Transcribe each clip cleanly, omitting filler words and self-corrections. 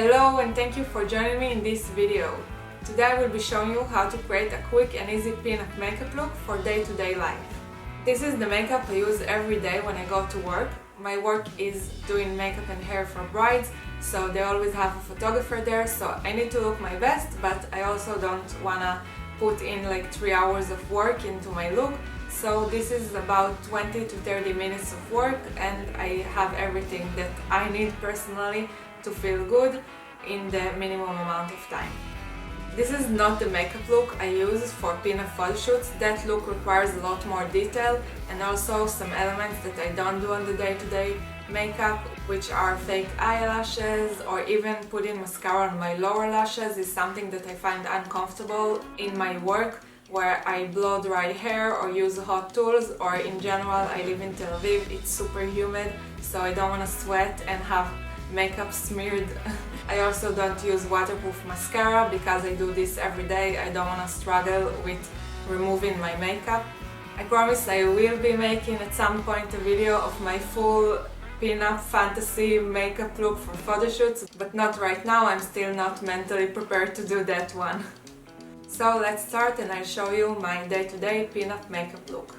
Hello and thank you for joining me in this video. Today I will be showing you how to create a quick and easy pinup makeup look for day-to-day life. This is the makeup I use every day when I go to work. My work is doing makeup and hair for brides, so they always have a photographer there, so I need to look my best, but I also don't wanna put in like 3 hours of work into my look. So this is about 20 to 30 minutes of work, and I have everything that I need personally to feel good in the minimum amount of time. This is not the makeup look I use for pinup photo shoots. That look requires a lot more detail and also some elements that I don't do on the day-to-day makeup, which are fake eyelashes or even putting mascara on my lower lashes is something that I find uncomfortable in my work, where I blow dry hair or use hot tools, or in general I live in Tel Aviv, it's super humid, so I don't want to sweat and have makeup smeared. I also don't use waterproof mascara because I do this every day. I don't want to struggle with removing my makeup. I promise I will be making at some point a video of my full pinup fantasy makeup look for photo shoots, but not right now. I'm still not mentally prepared to do that one. So let's start and I'll show you my day-to-day pinup makeup look.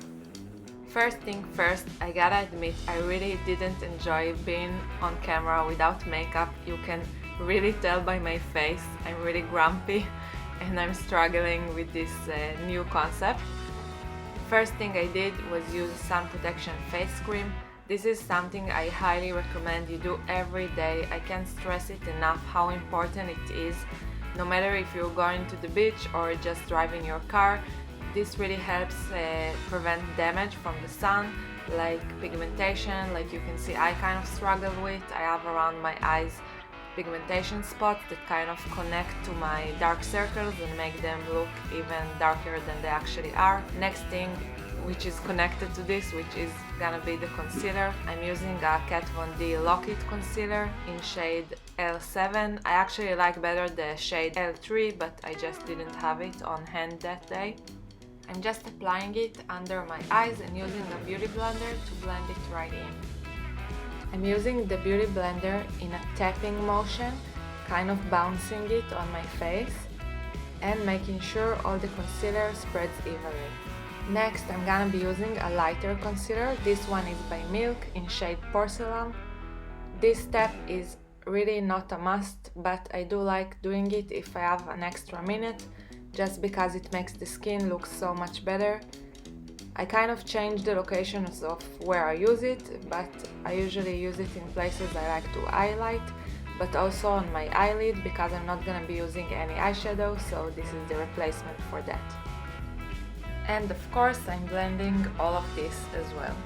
First thing first, I gotta admit I really didn't enjoy being on camera without makeup. You can really tell by my face. I'm really grumpy and I'm struggling with this new concept. First thing I did was use sun protection face cream. This is something I highly recommend you do every day. I can't stress it enough how important it is. No matter if you're going to the beach or just driving your car, this really helps prevent damage from the sun, like pigmentation, like you can see I kind of struggle with. I have around my eyes pigmentation spots that kind of connect to my dark circles and make them look even darker than they actually are. Next thing, which is connected to this, which is gonna be the concealer. I'm using a Kat Von D Lock-It concealer in shade L7. I actually like better the shade L3, but I just didn't have it on hand that day. I'm just applying it under my eyes and using a beauty blender to blend it right in. I'm using the beauty blender in a tapping motion, kind of bouncing it on my face and making sure all the concealer spreads evenly. Next, I'm gonna be using a lighter concealer. This one is by Milk in shade Porcelain. This step is really not a must, but I do like doing it if I have an extra minute, just because it makes the skin look so much better. I kind of change the locations of where I use it, but I usually use it in places I like to highlight, but also on my eyelid because I'm not gonna be using any eyeshadow, so this is the replacement for that. And of course I'm blending all of this as well.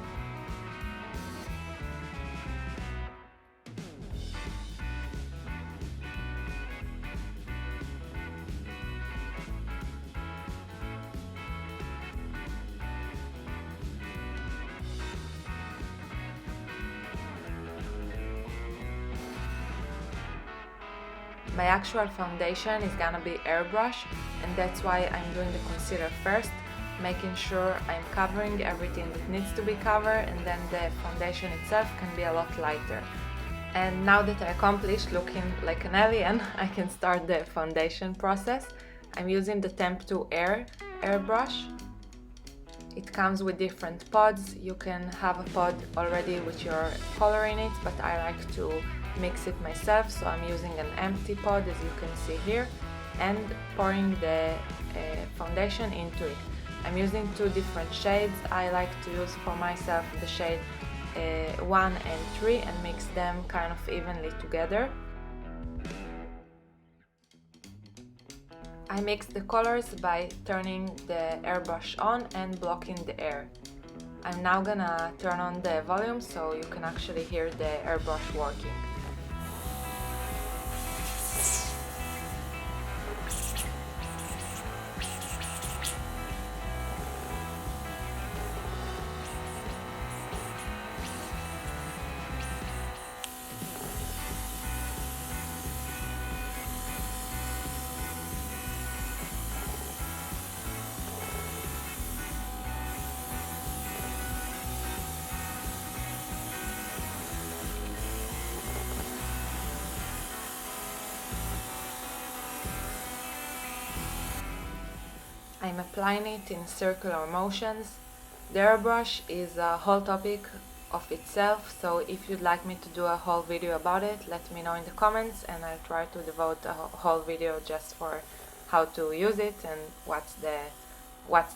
My actual foundation is gonna be airbrush, and that's why I'm doing the concealer first, making sure I'm covering everything that needs to be covered, and then the foundation itself can be a lot lighter. And now that I accomplished looking like an alien, I can start the foundation process. I'm using the Temptu Air Airbrush. It comes with different pods. You can have a pod already with your color in it, but I like to mix it myself, so I'm using an empty pod, as you can see here, and pouring the foundation into it. I'm using two different shades. I like to use for myself the shade 1 and 3 and mix them kind of evenly together. I mix the colors by turning the airbrush on and blocking the air. I'm now gonna turn on the volume so you can actually hear the airbrush working. I'm applying it in circular motions. The airbrush is a whole topic of itself, so if you'd like me to do a whole video about it, let me know in the comments and I'll try to devote a whole video just for how to use it and what's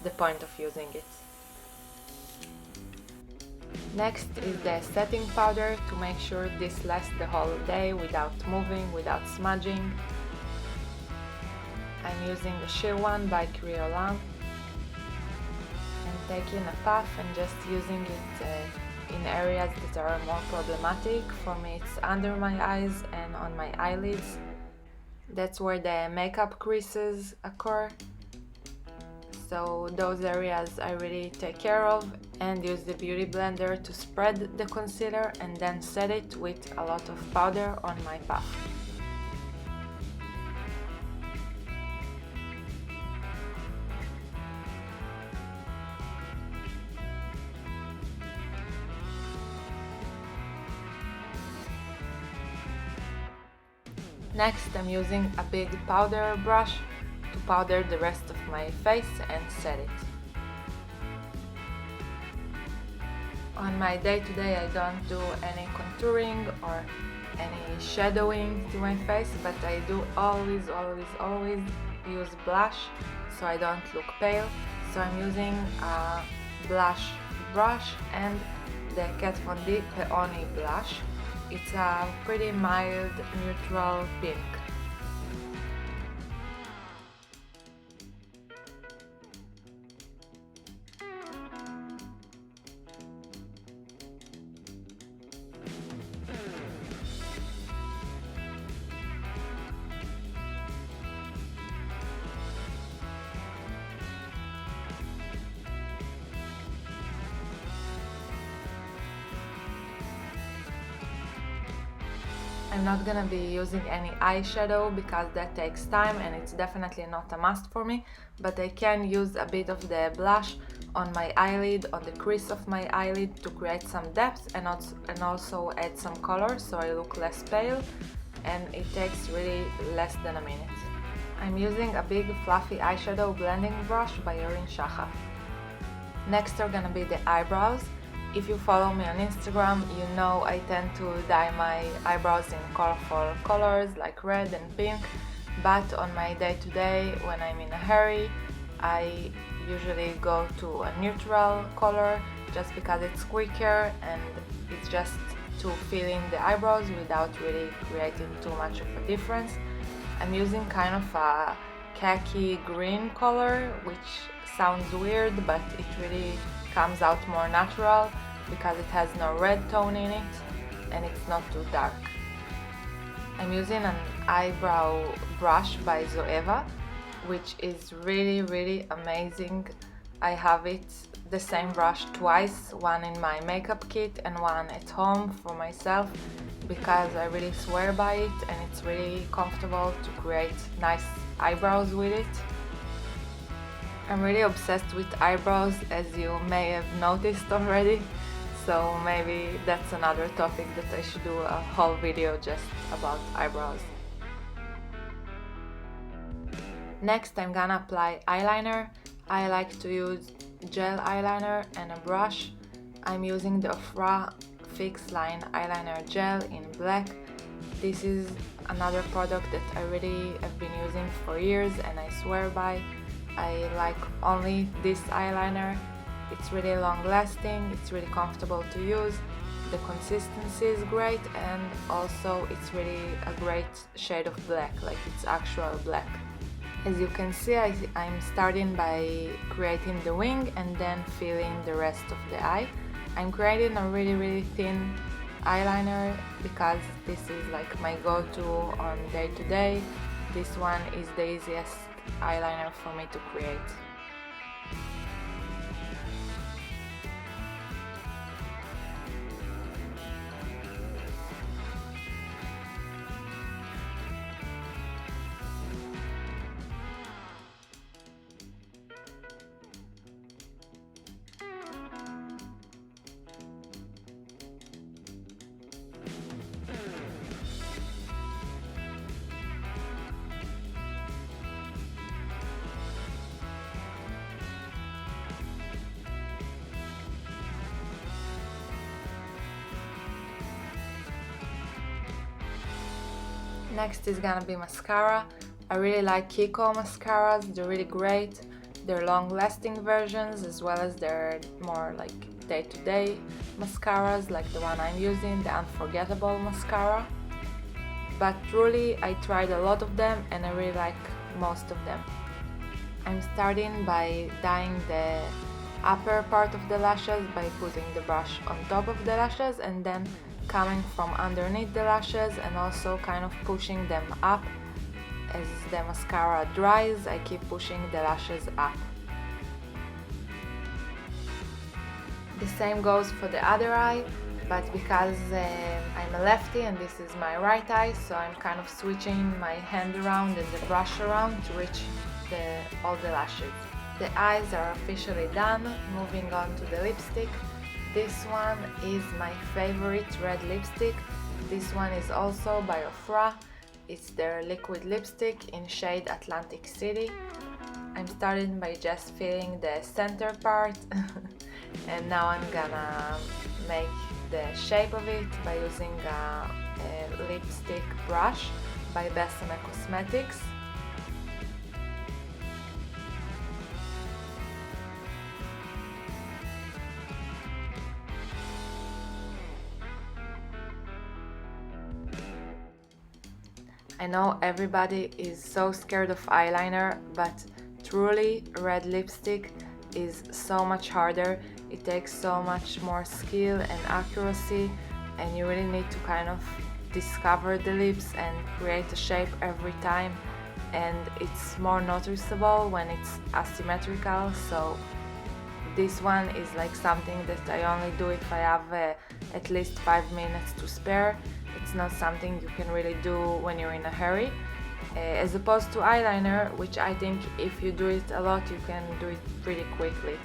the point of using it. Next is the setting powder to make sure this lasts the whole day without moving, without smudging. I'm using the sheer one by Kryolan and taking a puff and just using it in areas that are more problematic. For me it's under my eyes and on my eyelids. That's where the makeup creases occur. So those areas I really take care of and use the beauty blender to spread the concealer and then set it with a lot of powder on my puff. Next I'm using a big powder brush to powder the rest of my face and set it. On my day-to-day I don't do any contouring or any shadowing to my face, but I do always use blush so I don't look pale. So I'm using a blush brush and the Kat Von D Peony blush. It's a pretty mild neutral pink. I'm not gonna be using any eyeshadow because that takes time and it's definitely not a must for me, but I can use a bit of the blush on my eyelid, on the crease of my eyelid to create some depth and also add some color so I look less pale, and it takes really less than a minute. I'm using a big fluffy eyeshadow blending brush by Yarin Shahaf. Next are gonna be the eyebrows. If you follow me on Instagram, you know I tend to dye my eyebrows in colorful colors like red and pink, but on my day-to-day, when I'm in a hurry, I usually go to a neutral color just because it's quicker and it's just to fill in the eyebrows without really creating too much of a difference. I'm using kind of a khaki green color, which sounds weird, but it really comes out more natural because it has no red tone in it and it's not too dark. I'm using an eyebrow brush by ZOEVA, which is really amazing. I have the same brush twice, one in my makeup kit and one at home for myself, because I really swear by it and it's really comfortable to create nice eyebrows with it. I'm really obsessed with eyebrows, as you may have noticed already, so maybe that's another topic that I should do a whole video just about eyebrows. Next I'm gonna apply eyeliner. I like to use gel eyeliner and a brush. I'm using the Ofra Fixline eyeliner gel in black. This is another product that I really have been using for years and I swear by. I like only this eyeliner. It's really long lasting, it's really comfortable to use, the consistency is great, and also it's really a great shade of black, like it's actual black. As you can see, I'm starting by creating the wing and then filling the rest of the eye. I'm creating a really thin eyeliner because this is like my go-to on day-to-day. This one is the easiest eyeliner for me to create. Next is gonna be mascara. I really like Kiko mascaras, they're really great. They're long-lasting versions as well as they're more like day-to-day mascaras like the one I'm using, the Unforgettable mascara. But truly, I tried a lot of them and I really like most of them. I'm starting by dyeing the upper part of the lashes by putting the brush on top of the lashes and then coming from underneath the lashes and also kind of pushing them up. As the mascara dries, I keep pushing the lashes up. The same goes for the other eye, but because I'm a lefty and this is my right eye, so I'm kind of switching my hand around and the brush around to reach all the lashes. The eyes are officially done. Moving on to the lipstick. This one is my favorite red lipstick. This one is also by Ofra. It's their liquid lipstick in shade Atlantic City. I'm starting by just filling the center part and now I'm gonna make the shape of it by using a lipstick brush by Besame Cosmetics. I know everybody is so scared of eyeliner, but truly red lipstick is so much harder. It takes so much more skill and accuracy and you really need to kind of discover the lips and create a shape every time, and it's more noticeable when it's asymmetrical, so this one is like something that I only do if I have at least 5 minutes to spare. It's not something you can really do when you're in a hurry, as opposed to eyeliner, which I think if you do it a lot you can do it pretty quickly.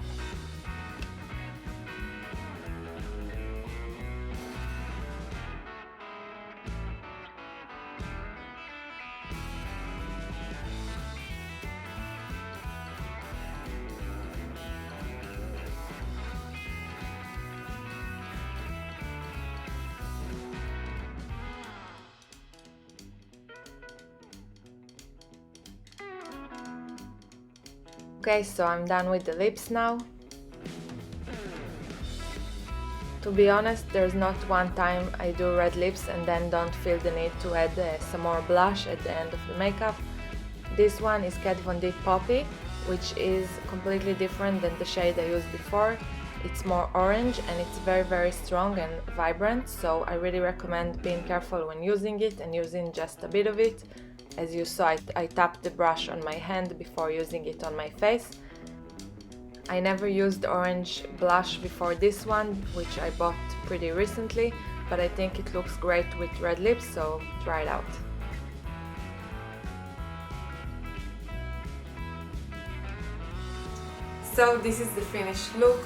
Okay, so I'm done with the lips now. To be honest, there's not one time I do red lips and then don't feel the need to add some more blush at the end of the makeup. This one is Kat Von D Poppy, which is completely different than the shade I used before. It's more orange and it's very strong and vibrant, so I really recommend being careful when using it and using just a bit of it. As you saw, I tapped the brush on my hand before using it on my face. I never used orange blush before this one, which I bought pretty recently, but I think it looks great with red lips, so try it out. So this is the finished look.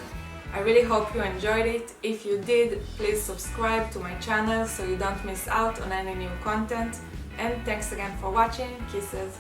I really hope you enjoyed it. If you did, please subscribe to my channel so you don't miss out on any new content. And thanks again for watching. Kisses!